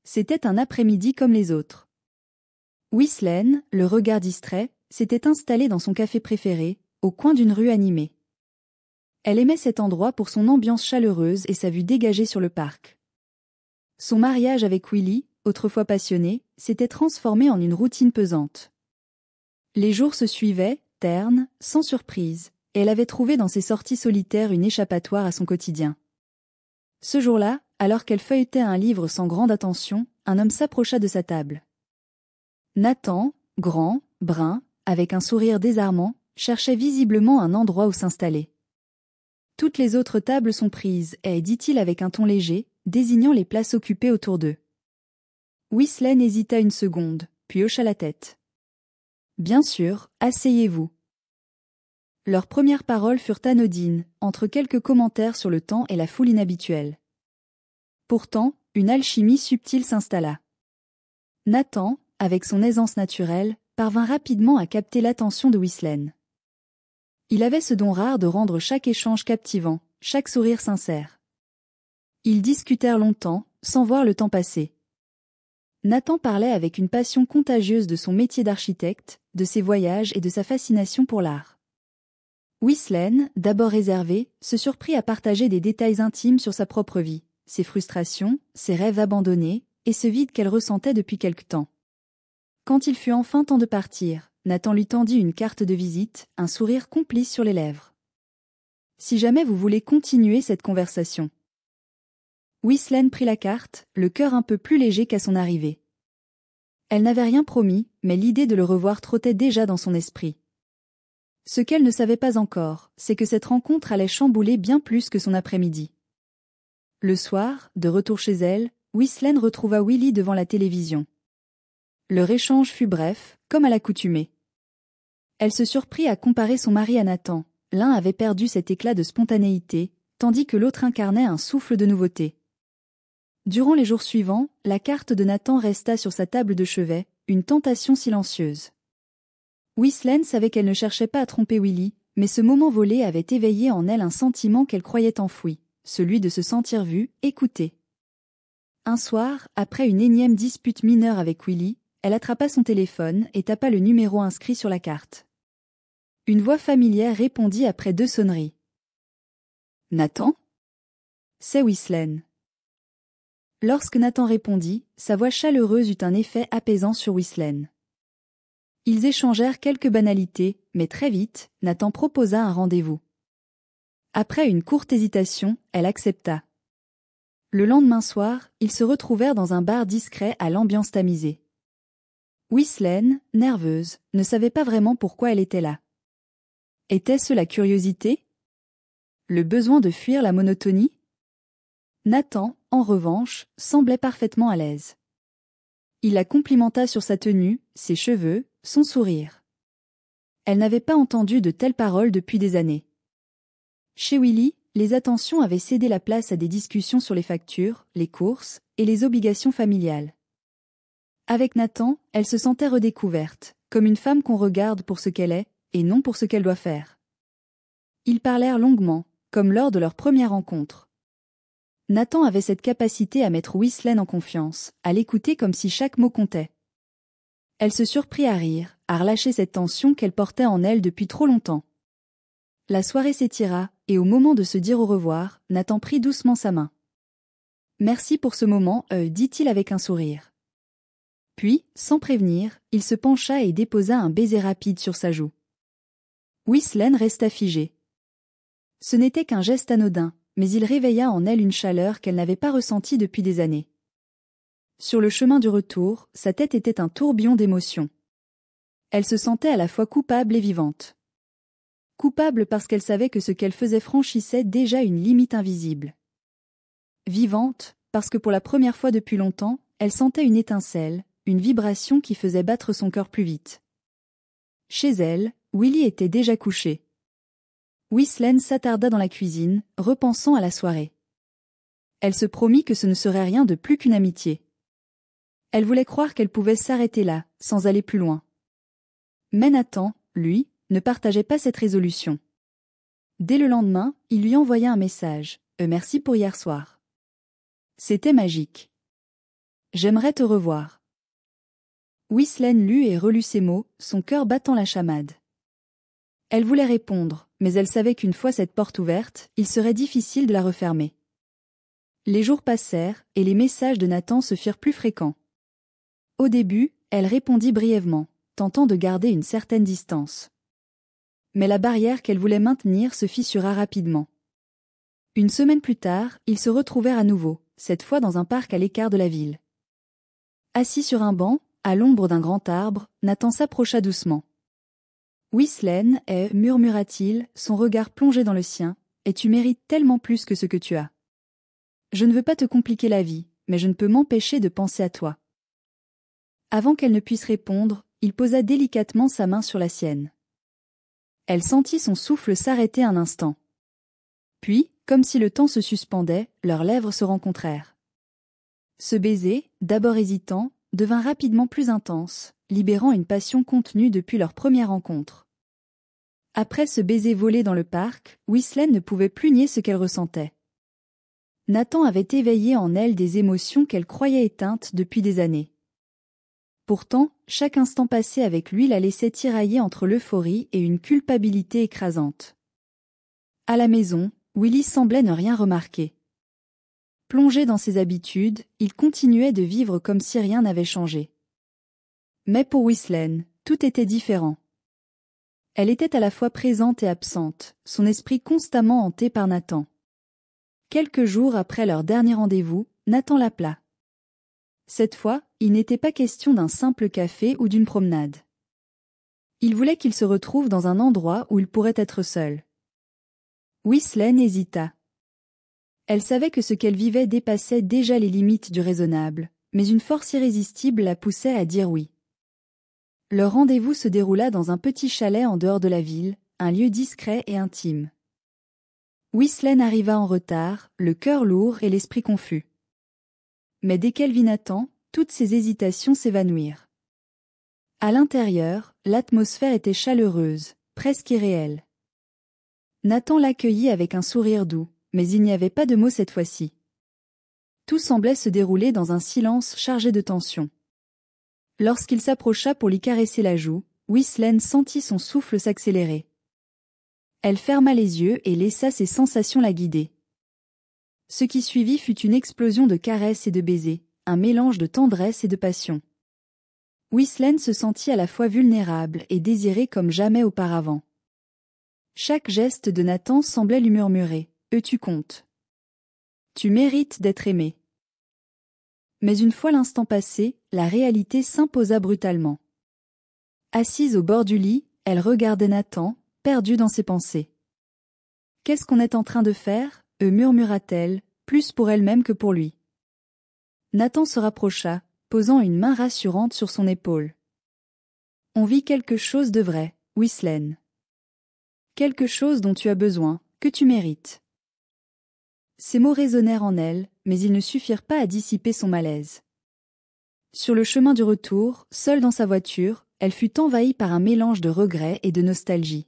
C'était un après-midi comme les autres. Ghislaine, le regard distrait, s'était installée dans son café préféré, au coin d'une rue animée. Elle aimait cet endroit pour son ambiance chaleureuse et sa vue dégagée sur le parc. Son mariage avec Willy, autrefois passionné, s'était transformé en une routine pesante. Les jours se suivaient, ternes, sans surprise, et elle avait trouvé dans ses sorties solitaires une échappatoire à son quotidien. Ce jour-là, alors qu'elle feuilletait un livre sans grande attention, un homme s'approcha de sa table. Nathan, grand, brun, avec un sourire désarmant, cherchait visiblement un endroit où s'installer. « Toutes les autres tables sont prises, dit-il avec un ton léger, désignant les places occupées autour d'eux. Ghislaine hésita une seconde, puis hocha la tête. « Bien sûr, asseyez-vous. » Leurs premières paroles furent anodines, entre quelques commentaires sur le temps et la foule inhabituelle. Pourtant, une alchimie subtile s'installa. Nathan, avec son aisance naturelle, parvint rapidement à capter l'attention de Ghislaine. Il avait ce don rare de rendre chaque échange captivant, chaque sourire sincère. Ils discutèrent longtemps, sans voir le temps passer. Nathan parlait avec une passion contagieuse de son métier d'architecte, de ses voyages et de sa fascination pour l'art. Ghislaine, d'abord réservée, se surprit à partager des détails intimes sur sa propre vie, ses frustrations, ses rêves abandonnés, et ce vide qu'elle ressentait depuis quelque temps. Quand il fut enfin temps de partir, Nathan lui tendit une carte de visite, un sourire complice sur les lèvres. « Si jamais vous voulez continuer cette conversation. » Ghislaine prit la carte, le cœur un peu plus léger qu'à son arrivée. Elle n'avait rien promis, mais l'idée de le revoir trottait déjà dans son esprit. Ce qu'elle ne savait pas encore, c'est que cette rencontre allait chambouler bien plus que son après-midi. Le soir, de retour chez elle, Ghislaine retrouva Willy devant la télévision. Leur échange fut bref, comme à l'accoutumée. Elle se surprit à comparer son mari à Nathan. L'un avait perdu cet éclat de spontanéité, tandis que l'autre incarnait un souffle de nouveauté. Durant les jours suivants, la carte de Nathan resta sur sa table de chevet, une tentation silencieuse. Ghislaine savait qu'elle ne cherchait pas à tromper Willy, mais ce moment volé avait éveillé en elle un sentiment qu'elle croyait enfoui, celui de se sentir vue, écoutée. Un soir, après une énième dispute mineure avec Willy, elle attrapa son téléphone et tapa le numéro inscrit sur la carte. Une voix familière répondit après 2 sonneries. « Nathan ?» ?»« C'est Ghislaine. » Lorsque Nathan répondit, sa voix chaleureuse eut un effet apaisant sur Ghislaine. Ils échangèrent quelques banalités, mais très vite, Nathan proposa un rendez-vous. Après une courte hésitation, elle accepta. Le lendemain soir, ils se retrouvèrent dans un bar discret à l'ambiance tamisée. Ghislaine, nerveuse, ne savait pas vraiment pourquoi elle était là. Était-ce la curiosité? Le besoin de fuir la monotonie? Nathan, en revanche, semblait parfaitement à l'aise. Il la complimenta sur sa tenue, ses cheveux, son sourire. Elle n'avait pas entendu de telles paroles depuis des années. Chez Willy, les attentions avaient cédé la place à des discussions sur les factures, les courses et les obligations familiales. Avec Nathan, elle se sentait redécouverte, comme une femme qu'on regarde pour ce qu'elle est, et non pour ce qu'elle doit faire. Ils parlèrent longuement, comme lors de leur première rencontre. Nathan avait cette capacité à mettre Ghislaine en confiance, à l'écouter comme si chaque mot comptait. Elle se surprit à rire, à relâcher cette tension qu'elle portait en elle depuis trop longtemps. La soirée s'étira, et au moment de se dire au revoir, Nathan prit doucement sa main. « Merci pour ce moment, dit-il avec un sourire. » Puis, sans prévenir, il se pencha et déposa un baiser rapide sur sa joue. Ghislaine resta figée. Ce n'était qu'un geste anodin, mais il réveilla en elle une chaleur qu'elle n'avait pas ressentie depuis des années. Sur le chemin du retour, sa tête était un tourbillon d'émotions. Elle se sentait à la fois coupable et vivante. Coupable parce qu'elle savait que ce qu'elle faisait franchissait déjà une limite invisible. Vivante, parce que pour la première fois depuis longtemps, elle sentait une étincelle, une vibration qui faisait battre son cœur plus vite. Chez elle, Willy était déjà couché. Ghislaine s'attarda dans la cuisine, repensant à la soirée. Elle se promit que ce ne serait rien de plus qu'une amitié. Elle voulait croire qu'elle pouvait s'arrêter là, sans aller plus loin. Mais Nathan, lui, ne partageait pas cette résolution. Dès le lendemain, il lui envoya un message. Merci pour hier soir. C'était magique. J'aimerais te revoir. Ghislaine lut et relut ces mots, son cœur battant la chamade. Elle voulait répondre, mais elle savait qu'une fois cette porte ouverte, il serait difficile de la refermer. Les jours passèrent, et les messages de Nathan se firent plus fréquents. Au début, elle répondit brièvement, tentant de garder une certaine distance. Mais la barrière qu'elle voulait maintenir se fissura rapidement. Une semaine plus tard, ils se retrouvèrent à nouveau, cette fois dans un parc à l'écart de la ville. Assis sur un banc, à l'ombre d'un grand arbre, Nathan s'approcha doucement. « Ghislaine est, murmura-t-il, son regard plongé dans le sien, et tu mérites tellement plus que ce que tu as. Je ne veux pas te compliquer la vie, mais je ne peux m'empêcher de penser à toi. » Avant qu'elle ne puisse répondre, il posa délicatement sa main sur la sienne. Elle sentit son souffle s'arrêter un instant. Puis, comme si le temps se suspendait, leurs lèvres se rencontrèrent. Ce baiser, d'abord hésitant, devint rapidement plus intense, libérant une passion contenue depuis leur première rencontre. Après ce baiser volé dans le parc, Ghislaine ne pouvait plus nier ce qu'elle ressentait. Nathan avait éveillé en elle des émotions qu'elle croyait éteintes depuis des années. Pourtant, chaque instant passé avec lui la laissait tirailler entre l'euphorie et une culpabilité écrasante. À la maison, Willy semblait ne rien remarquer. Plongé dans ses habitudes, il continuait de vivre comme si rien n'avait changé. Mais pour Ghislaine, tout était différent. Elle était à la fois présente et absente, son esprit constamment hanté par Nathan. Quelques jours après leur dernier rendez-vous, Nathan l'appela. Cette fois, il n'était pas question d'un simple café ou d'une promenade. Il voulait qu'ils se retrouvent dans un endroit où ils pourraient être seuls. Ghislaine hésita. Elle savait que ce qu'elle vivait dépassait déjà les limites du raisonnable, mais une force irrésistible la poussait à dire oui. Leur rendez-vous se déroula dans un petit chalet en dehors de la ville, un lieu discret et intime. Ghislaine arriva en retard, le cœur lourd et l'esprit confus. Mais dès qu'elle vit Nathan, toutes ses hésitations s'évanouirent. À l'intérieur, l'atmosphère était chaleureuse, presque irréelle. Nathan l'accueillit avec un sourire doux, mais il n'y avait pas de mots cette fois-ci. Tout semblait se dérouler dans un silence chargé de tension. Lorsqu'il s'approcha pour lui caresser la joue, Ghislaine sentit son souffle s'accélérer. Elle ferma les yeux et laissa ses sensations la guider. Ce qui suivit fut une explosion de caresses et de baisers, un mélange de tendresse et de passion. Ghislaine se sentit à la fois vulnérable et désirée comme jamais auparavant. Chaque geste de Nathan semblait lui murmurer « Tu comptes. Tu mérites d'être aimé. » Mais une fois l'instant passé, la réalité s'imposa brutalement. Assise au bord du lit, elle regardait Nathan, perdue dans ses pensées. « Qu'est-ce qu'on est en train de faire ?» murmura-t-elle, plus pour elle-même que pour lui. Nathan se rapprocha, posant une main rassurante sur son épaule. « On vit quelque chose de vrai, Ghislaine. Quelque chose dont tu as besoin, que tu mérites. » Ces mots résonnèrent en elle, mais ils ne suffirent pas à dissiper son malaise. Sur le chemin du retour, seule dans sa voiture, elle fut envahie par un mélange de regret et de nostalgie.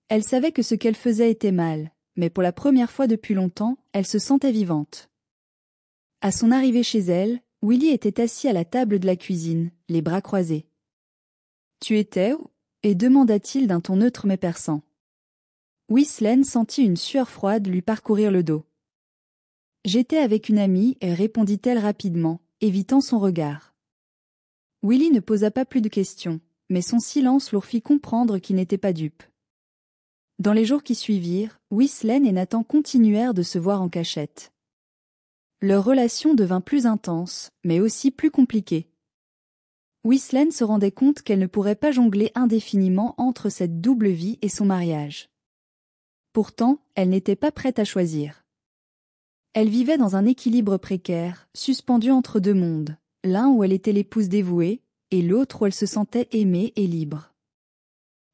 Elle savait que ce qu'elle faisait était mal, mais pour la première fois depuis longtemps, elle se sentait vivante. À son arrivée chez elle, Willy était assis à la table de la cuisine, les bras croisés. « Tu étais où ?» demanda-t-il d'un ton neutre mais perçant. Ghislaine sentit une sueur froide lui parcourir le dos. « J'étais avec une amie, » répondit-elle rapidement, évitant son regard. Willy ne posa pas plus de questions, mais son silence leur fit comprendre qu'il n'était pas dupe. Dans les jours qui suivirent, Ghislaine et Nathan continuèrent de se voir en cachette. Leur relation devint plus intense, mais aussi plus compliquée. Ghislaine se rendait compte qu'elle ne pourrait pas jongler indéfiniment entre cette double vie et son mariage. Pourtant, elle n'était pas prête à choisir. Elle vivait dans un équilibre précaire, suspendue entre deux mondes, l'un où elle était l'épouse dévouée, et l'autre où elle se sentait aimée et libre.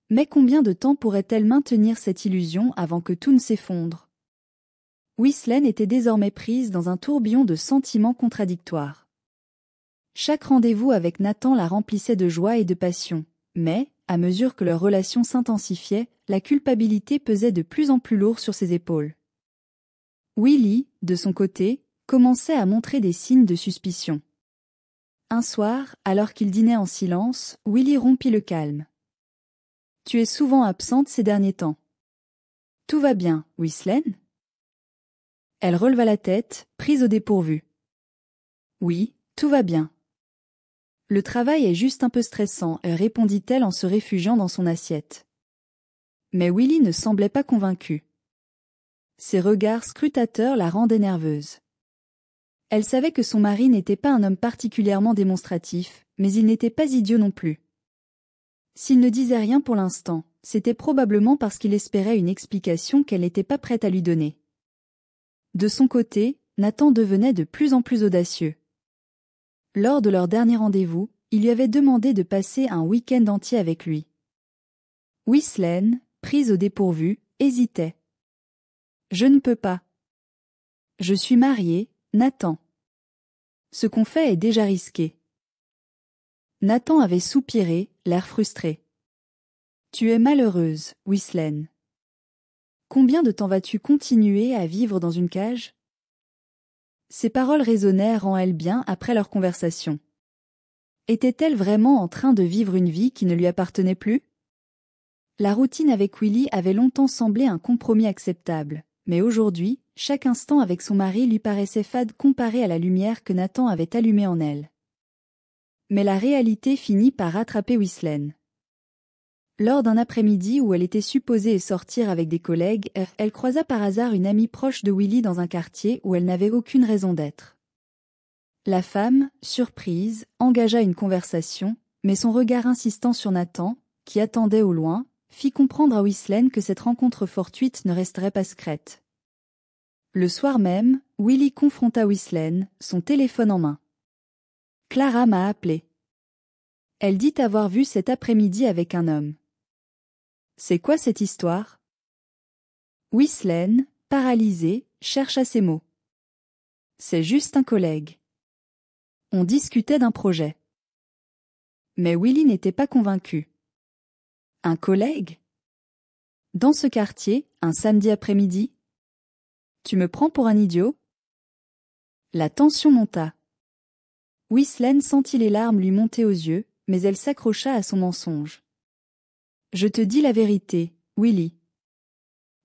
Mais combien de temps pourrait-elle maintenir cette illusion avant que tout ne s'effondre? Ghislaine était désormais prise dans un tourbillon de sentiments contradictoires. Chaque rendez-vous avec Nathan la remplissait de joie et de passion, mais, à mesure que leur relation s'intensifiait, la culpabilité pesait de plus en plus lourd sur ses épaules. Willy, de son côté, commençait à montrer des signes de suspicion. Un soir, alors qu'ils dînaient en silence, Willy rompit le calme. « Tu es souvent absente ces derniers temps. »« Tout va bien, Ghislaine ?» Elle releva la tête, prise au dépourvu. « Oui, tout va bien. »« Le travail est juste un peu stressant, » répondit-elle en se réfugiant dans son assiette. Mais Willy ne semblait pas convaincu. Ses regards scrutateurs la rendaient nerveuse. Elle savait que son mari n'était pas un homme particulièrement démonstratif, mais il n'était pas idiot non plus. S'il ne disait rien pour l'instant, c'était probablement parce qu'il espérait une explication qu'elle n'était pas prête à lui donner. De son côté, Nathan devenait de plus en plus audacieux. Lors de leur dernier rendez-vous, il lui avait demandé de passer un week-end entier avec lui. Ghislaine, prise au dépourvu, hésitait. « Je ne peux pas. Je suis mariée, Nathan. Ce qu'on fait est déjà risqué. » Nathan avait soupiré, l'air frustré. « Tu es malheureuse, Ghislaine. Combien de temps vas-tu continuer à vivre dans une cage ?» Ces paroles résonnèrent en elle bien après leur conversation. Était-elle vraiment en train de vivre une vie qui ne lui appartenait plus? La routine avec Willy avait longtemps semblé un compromis acceptable, mais aujourd'hui, chaque instant avec son mari lui paraissait fade comparé à la lumière que Nathan avait allumée en elle. Mais la réalité finit par rattraper Ghislaine. Lors d'un après-midi où elle était supposée sortir avec des collègues, elle croisa par hasard une amie proche de Willy dans un quartier où elle n'avait aucune raison d'être. La femme, surprise, engagea une conversation, mais son regard insistant sur Nathan, qui attendait au loin, fit comprendre à Ghislaine que cette rencontre fortuite ne resterait pas secrète. Le soir même, Willy confronta Ghislaine, son téléphone en main. « Clara m'a appelé. Elle dit avoir vu cet après-midi avec un homme. » « C'est quoi cette histoire ?» Ghislaine, paralysée, chercha ses mots. « C'est juste un collègue. On discutait d'un projet. » Mais Willy n'était pas convaincu. « Un collègue ? Dans ce quartier, un samedi après-midi ? Tu me prends pour un idiot ? » La tension monta. Ghislaine sentit les larmes lui monter aux yeux, mais elle s'accrocha à son mensonge. « Je te dis la vérité, Willy.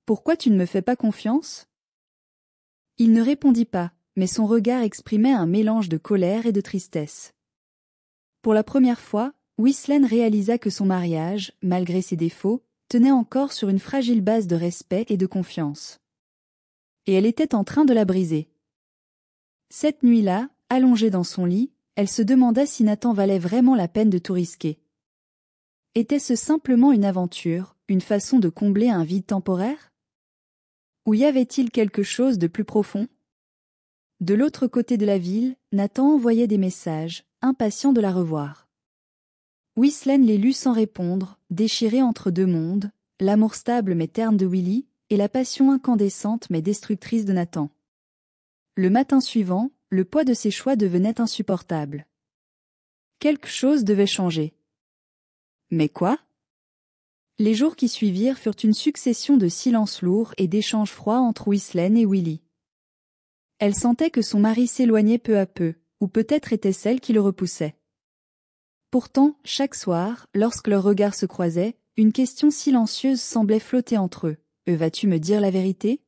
Pourquoi tu ne me fais pas confiance ? » Il ne répondit pas, mais son regard exprimait un mélange de colère et de tristesse. Pour la première fois, Ghislaine réalisa que son mariage, malgré ses défauts, tenait encore sur une fragile base de respect et de confiance. Et elle était en train de la briser. Cette nuit-là, allongée dans son lit, elle se demanda si Nathan valait vraiment la peine de tout risquer. Était-ce simplement une aventure, une façon de combler un vide temporaire ? Ou y avait-il quelque chose de plus profond ? De l'autre côté de la ville, Nathan envoyait des messages, impatient de la revoir. Ghislaine les lut sans répondre, déchirée entre deux mondes, l'amour stable mais terne de Willy, et la passion incandescente mais destructrice de Nathan. Le matin suivant, le poids de ses choix devenait insupportable. Quelque chose devait changer. Mais quoi ? Les jours qui suivirent furent une succession de silences lourds et d'échanges froids entre Ghislaine et Willy. Elle sentait que son mari s'éloignait peu à peu, ou peut-être était-ce elle qui le repoussait. Pourtant, chaque soir, lorsque leurs regards se croisaient, une question silencieuse semblait flotter entre eux. « Vas-tu me dire la vérité ?»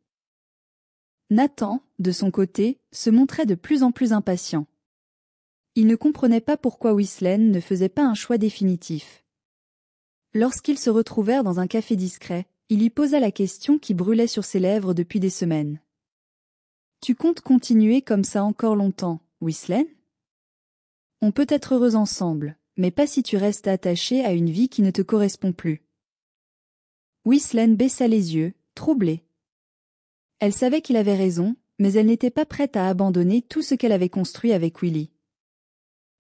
Nathan, de son côté, se montrait de plus en plus impatient. Il ne comprenait pas pourquoi Ghislaine ne faisait pas un choix définitif. Lorsqu'ils se retrouvèrent dans un café discret, il lui posa la question qui brûlait sur ses lèvres depuis des semaines. « Tu comptes continuer comme ça encore longtemps, Ghislaine ? On peut être heureux ensemble, mais pas si tu restes attachée à une vie qui ne te correspond plus. » Ghislaine baissa les yeux, troublée. Elle savait qu'il avait raison, mais elle n'était pas prête à abandonner tout ce qu'elle avait construit avec Willy.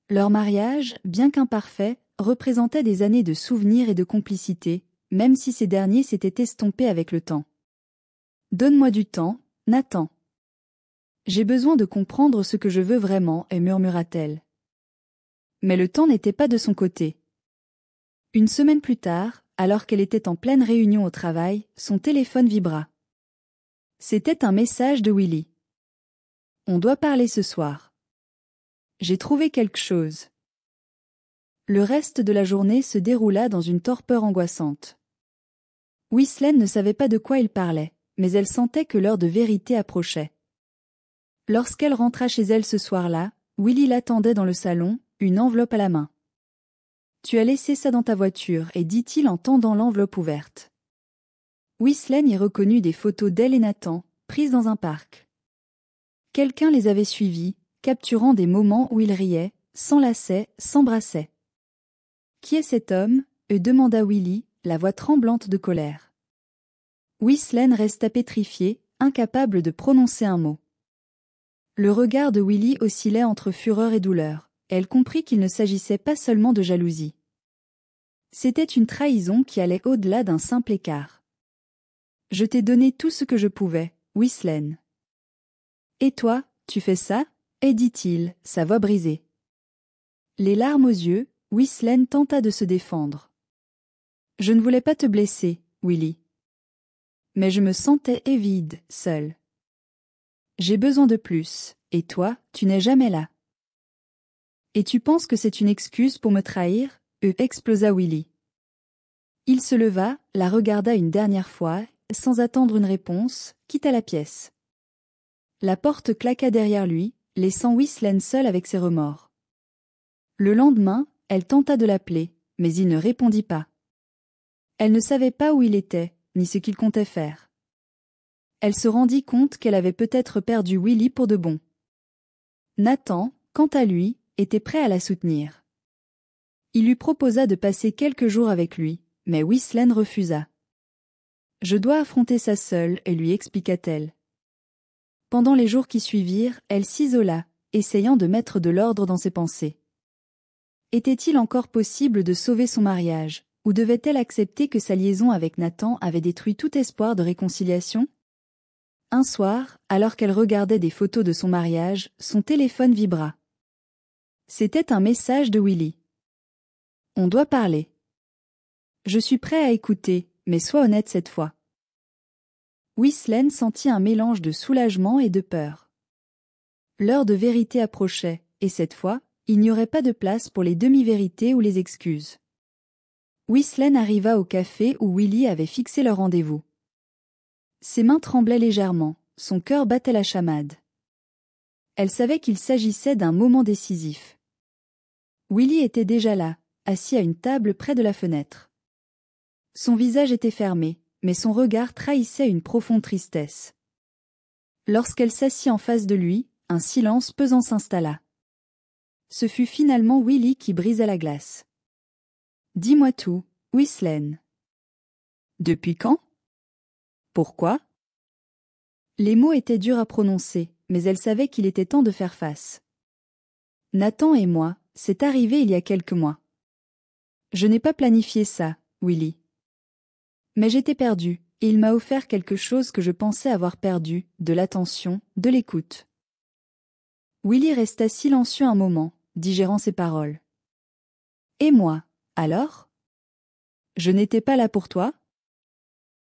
Leur mariage, bien qu'imparfait, représentait des années de souvenirs et de complicité, même si ces derniers s'étaient estompés avec le temps. « Donne-moi du temps, Nathan. J'ai besoin de comprendre ce que je veux vraiment, » murmura-t-elle. Mais le temps n'était pas de son côté. Une semaine plus tard, alors qu'elle était en pleine réunion au travail, son téléphone vibra. C'était un message de Willy. « On doit parler ce soir. j'ai trouvé quelque chose. Le reste de la journée se déroula dans une torpeur angoissante. Ghislaine ne savait pas de quoi il parlait, mais elle sentait que l'heure de vérité approchait. Lorsqu'elle rentra chez elle ce soir-là, Willy l'attendait dans le salon, une enveloppe à la main. « Tu as laissé ça dans ta voiture » et dit-il en tendant l'enveloppe ouverte. Ghislaine y reconnut des photos d'elle et Nathan, prises dans un parc. Quelqu'un les avait suivis, capturant des moments où ils riaient, s'enlaçaient, s'embrassaient. « Qui est cet homme ?» demanda Willy, la voix tremblante de colère. Ghislaine resta pétrifiée, incapable de prononcer un mot. Le regard de Willy oscillait entre fureur et douleur. Elle comprit qu'il ne s'agissait pas seulement de jalousie. C'était une trahison qui allait au-delà d'un simple écart. « Je t'ai donné tout ce que je pouvais, Ghislaine. »« Et toi, tu fais ça ?» dit-il, sa voix brisée. Les larmes aux yeux, Ghislaine tenta de se défendre. « Je ne voulais pas te blesser, Willy. Mais je me sentais vide, seule. J'ai besoin de plus, et toi, tu n'es jamais là. » « Et tu penses que c'est une excuse pour me trahir ?» explosa Willy. Il se leva, la regarda une dernière fois, sans attendre une réponse, quitta la pièce. La porte claqua derrière lui, laissant Ghislaine seule avec ses remords. Le lendemain, elle tenta de l'appeler, mais il ne répondit pas. Elle ne savait pas où il était, ni ce qu'il comptait faire. Elle se rendit compte qu'elle avait peut-être perdu Willy pour de bon. Nathan, quant à lui, était prêt à la soutenir. Il lui proposa de passer quelques jours avec lui, mais Ghislaine refusa. « Je dois affronter ça seule » lui expliqua-t-elle. Pendant les jours qui suivirent, elle s'isola, essayant de mettre de l'ordre dans ses pensées. Était-il encore possible de sauver son mariage, ou devait-elle accepter que sa liaison avec Nathan avait détruit tout espoir de réconciliation? Un soir, alors qu'elle regardait des photos de son mariage, son téléphone vibra. C'était un message de Willy. « On doit parler. Je suis prêt à écouter, mais sois honnête cette fois. » Ghislaine sentit un mélange de soulagement et de peur. L'heure de vérité approchait, et cette fois, il n'y aurait pas de place pour les demi-vérités ou les excuses. Ghislaine arriva au café où Willy avait fixé leur rendez-vous. Ses mains tremblaient légèrement, son cœur battait la chamade. Elle savait qu'il s'agissait d'un moment décisif. Willy était déjà là, assis à une table près de la fenêtre. Son visage était fermé, mais son regard trahissait une profonde tristesse. Lorsqu'elle s'assit en face de lui, un silence pesant s'installa. Ce fut finalement Willy qui brisa la glace. « Dis-moi tout, Ghislaine. »« Depuis quand ? Pourquoi ?» Les mots étaient durs à prononcer, mais elle savait qu'il était temps de faire face. « Nathan et moi, c'est arrivé il y a quelques mois. Je n'ai pas planifié ça, Willy. Mais j'étais perdue, et il m'a offert quelque chose que je pensais avoir perdu, de l'attention, de l'écoute. » Willy resta silencieux un moment, digérant ses paroles. « Et moi, alors ? Je n'étais pas là pour toi ? »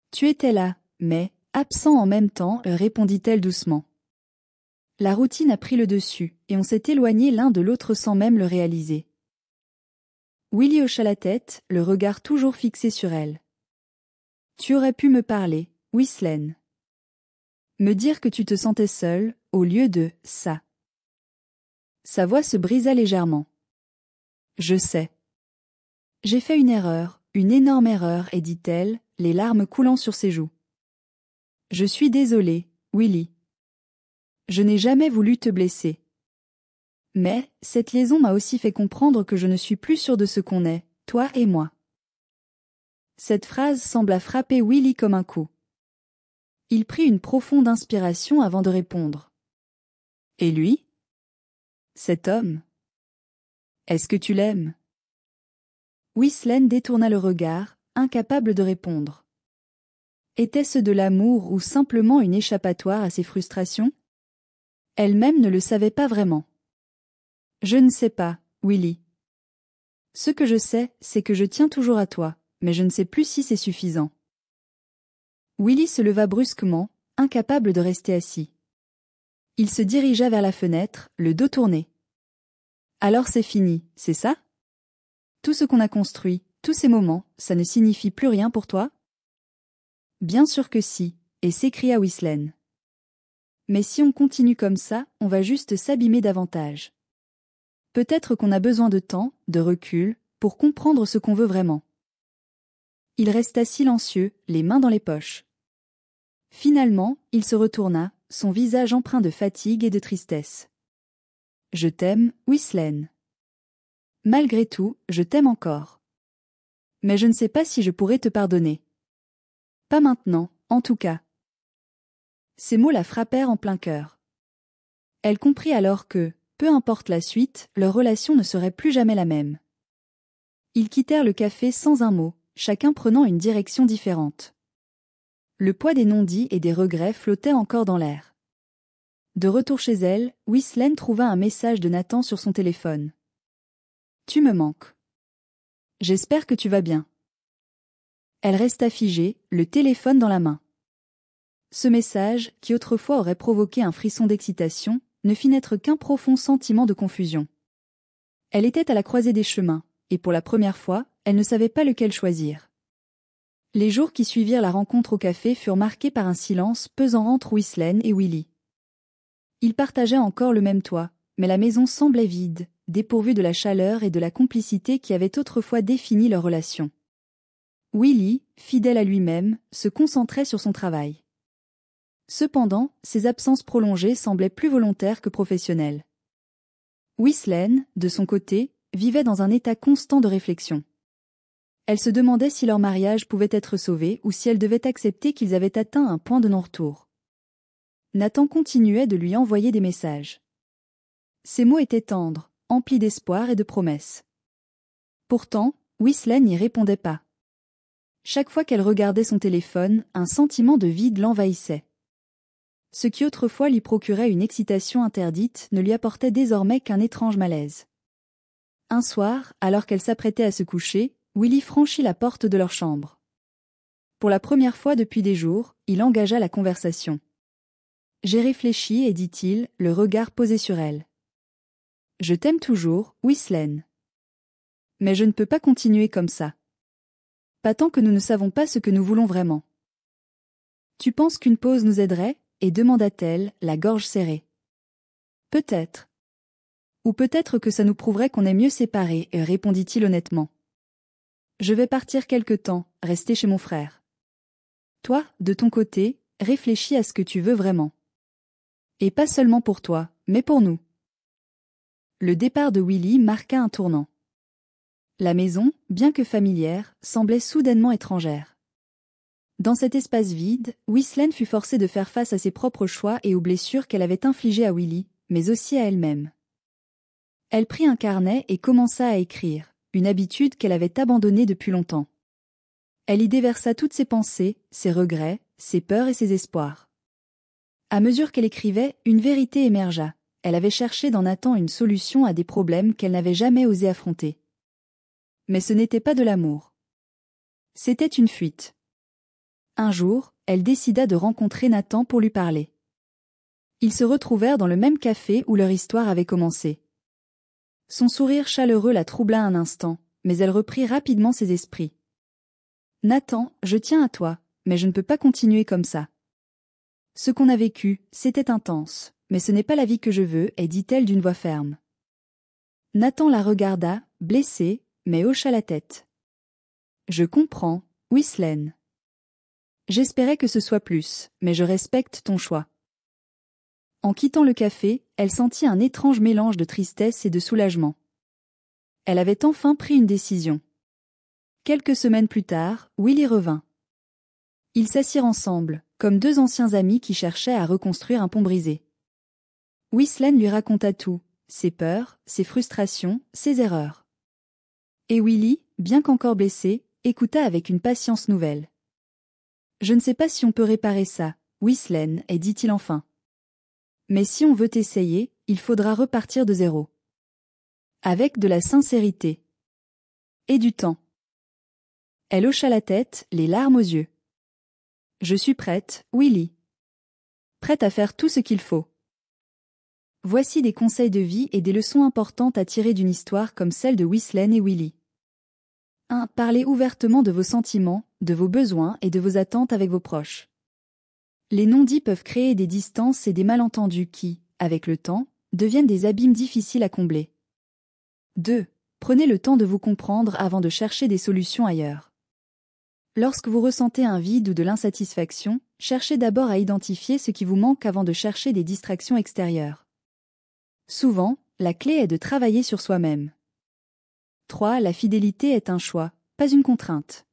« Tu étais là, mais, absent en même temps, répondit-elle doucement. La routine a pris le dessus, et on s'est éloigné l'un de l'autre sans même le réaliser. Willy hocha la tête, le regard toujours fixé sur elle. « Tu aurais pu me parler, Ghislaine. Me dire que tu te sentais seule, au lieu de « ça ». Sa voix se brisa légèrement. « Je sais. J'ai fait une erreur, une énorme erreur, » dit-elle, les larmes coulant sur ses joues. « Je suis désolée, Willy. Je n'ai jamais voulu te blesser. Mais, cette liaison m'a aussi fait comprendre que je ne suis plus sûre de ce qu'on est, toi et moi. » Cette phrase sembla frapper Willy comme un coup. Il prit une profonde inspiration avant de répondre. « Et lui ? Cet homme ? Est-ce que tu l'aimes ? » Ghislaine détourna le regard, incapable de répondre. Était-ce de l'amour ou simplement une échappatoire à ses frustrations ? Elle-même ne le savait pas vraiment. « Je ne sais pas, Willy. Ce que je sais, c'est que je tiens toujours à toi, mais je ne sais plus si c'est suffisant. » Willy se leva brusquement, incapable de rester assis. Il se dirigea vers la fenêtre, le dos tourné. Alors c'est fini, c'est ça? Tout ce qu'on a construit, tous ces moments, ça ne signifie plus rien pour toi? Bien sûr que si, et s'écria Ghislaine. Mais si on continue comme ça, on va juste s'abîmer davantage. Peut-être qu'on a besoin de temps, de recul, pour comprendre ce qu'on veut vraiment. Il resta silencieux, les mains dans les poches. Finalement, il se retourna, son visage empreint de fatigue et de tristesse. Je t'aime, Ghislaine. Malgré tout, je t'aime encore. Mais je ne sais pas si je pourrais te pardonner. Pas maintenant, en tout cas. Ces mots la frappèrent en plein cœur. Elle comprit alors que, peu importe la suite, leur relation ne serait plus jamais la même. Ils quittèrent le café sans un mot, chacun prenant une direction différente. Le poids des non-dits et des regrets flottait encore dans l'air. De retour chez elle, Ghislaine trouva un message de Nathan sur son téléphone. « Tu me manques. J'espère que tu vas bien. » Elle resta figée, le téléphone dans la main. Ce message, qui autrefois aurait provoqué un frisson d'excitation, ne fit naître qu'un profond sentiment de confusion. Elle était à la croisée des chemins, et pour la première fois, elle ne savait pas lequel choisir. Les jours qui suivirent la rencontre au café furent marqués par un silence pesant entre Ghislaine et Willy. Ils partageaient encore le même toit, mais la maison semblait vide, dépourvue de la chaleur et de la complicité qui avaient autrefois défini leur relation. Willy, fidèle à lui-même, se concentrait sur son travail. Cependant, ses absences prolongées semblaient plus volontaires que professionnelles. Ghislaine, de son côté, vivait dans un état constant de réflexion. Elle se demandait si leur mariage pouvait être sauvé ou si elle devait accepter qu'ils avaient atteint un point de non-retour. Nathan continuait de lui envoyer des messages. Ses mots étaient tendres, emplis d'espoir et de promesses. Pourtant, Ghislaine n'y répondait pas. Chaque fois qu'elle regardait son téléphone, un sentiment de vide l'envahissait. Ce qui autrefois lui procurait une excitation interdite ne lui apportait désormais qu'un étrange malaise. Un soir, alors qu'elle s'apprêtait à se coucher, Willy franchit la porte de leur chambre. Pour la première fois depuis des jours, il engagea la conversation. « J'ai réfléchi et dit-il, le regard posé sur elle. Je t'aime toujours, Ghislaine. Mais je ne peux pas continuer comme ça. Pas tant que nous ne savons pas ce que nous voulons vraiment. Tu penses qu'une pause nous aiderait ? Et demanda-t-elle, la gorge serrée. Peut-être. Ou peut-être que ça nous prouverait qu'on est mieux séparés, répondit-il honnêtement. Je vais partir quelque temps, rester chez mon frère. Toi, de ton côté, réfléchis à ce que tu veux vraiment. Et pas seulement pour toi, mais pour nous. Le départ de Willy marqua un tournant. La maison, bien que familière, semblait soudainement étrangère. Dans cet espace vide, Ghislaine fut forcée de faire face à ses propres choix et aux blessures qu'elle avait infligées à Willy, mais aussi à elle-même. Elle prit un carnet et commença à écrire, une habitude qu'elle avait abandonnée depuis longtemps. Elle y déversa toutes ses pensées, ses regrets, ses peurs et ses espoirs. À mesure qu'elle écrivait, une vérité émergea. Elle avait cherché dans Nathan une solution à des problèmes qu'elle n'avait jamais osé affronter. Mais ce n'était pas de l'amour. C'était une fuite. Un jour, elle décida de rencontrer Nathan pour lui parler. Ils se retrouvèrent dans le même café où leur histoire avait commencé. Son sourire chaleureux la troubla un instant, mais elle reprit rapidement ses esprits. « Nathan, je tiens à toi, mais je ne peux pas continuer comme ça. Ce qu'on a vécu, c'était intense, mais ce n'est pas la vie que je veux, dit-elle d'une voix ferme. Nathan la regarda, blessé, mais hocha la tête. « Je comprends, Ghislaine. J'espérais que ce soit plus, mais je respecte ton choix. » En quittant le café, elle sentit un étrange mélange de tristesse et de soulagement. Elle avait enfin pris une décision. Quelques semaines plus tard, Willy revint. Ils s'assirent ensemble, comme deux anciens amis qui cherchaient à reconstruire un pont brisé. Ghislaine lui raconta tout, ses peurs, ses frustrations, ses erreurs. Et Willy, bien qu'encore blessé, écouta avec une patience nouvelle. « Je ne sais pas si on peut réparer ça, Ghislaine, dit-il enfin. Mais si on veut essayer, il faudra repartir de zéro. Avec de la sincérité. Et du temps. » Elle hocha la tête, les larmes aux yeux. « Je suis prête, Willy. Prête à faire tout ce qu'il faut. » Voici des conseils de vie et des leçons importantes à tirer d'une histoire comme celle de Whistlen et Willy. 1. Parlez ouvertement de vos sentiments, de vos besoins et de vos attentes avec vos proches. Les non-dits peuvent créer des distances et des malentendus qui, avec le temps, deviennent des abîmes difficiles à combler. 2. Prenez le temps de vous comprendre avant de chercher des solutions ailleurs. Lorsque vous ressentez un vide ou de l'insatisfaction, cherchez d'abord à identifier ce qui vous manque avant de chercher des distractions extérieures. Souvent, la clé est de travailler sur soi-même. 3. La fidélité est un choix, pas une contrainte.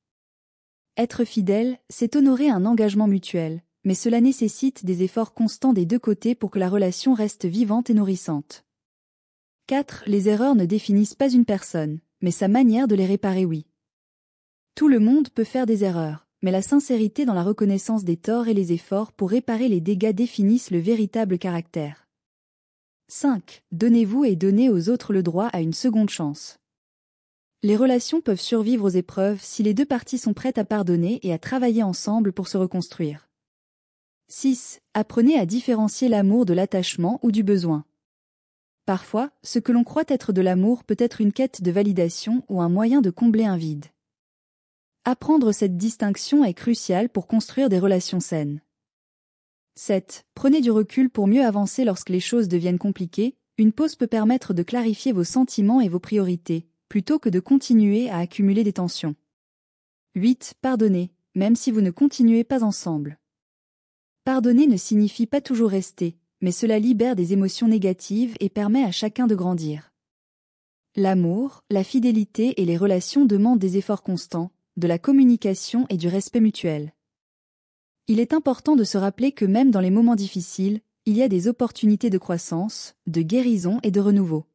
Être fidèle, c'est honorer un engagement mutuel, mais cela nécessite des efforts constants des deux côtés pour que la relation reste vivante et nourrissante. 4. Les erreurs ne définissent pas une personne, mais sa manière de les réparer oui. Tout le monde peut faire des erreurs, mais la sincérité dans la reconnaissance des torts et les efforts pour réparer les dégâts définissent le véritable caractère. 5. Donnez-vous et donnez aux autres le droit à une seconde chance. Les relations peuvent survivre aux épreuves si les deux parties sont prêtes à pardonner et à travailler ensemble pour se reconstruire. 6. Apprenez à différencier l'amour de l'attachement ou du besoin. Parfois, ce que l'on croit être de l'amour peut être une quête de validation ou un moyen de combler un vide. Apprendre cette distinction est crucial pour construire des relations saines. 7. Prenez du recul pour mieux avancer lorsque les choses deviennent compliquées. Une pause peut permettre de clarifier vos sentiments et vos priorités, plutôt que de continuer à accumuler des tensions. 8. Pardonnez, même si vous ne continuez pas ensemble. Pardonner ne signifie pas toujours rester, mais cela libère des émotions négatives et permet à chacun de grandir. L'amour, la fidélité et les relations demandent des efforts constants, de la communication et du respect mutuel. Il est important de se rappeler que même dans les moments difficiles, il y a des opportunités de croissance, de guérison et de renouveau.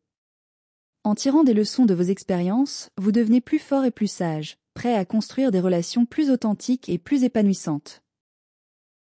En tirant des leçons de vos expériences, vous devenez plus fort et plus sage, prêt à construire des relations plus authentiques et plus épanouissantes.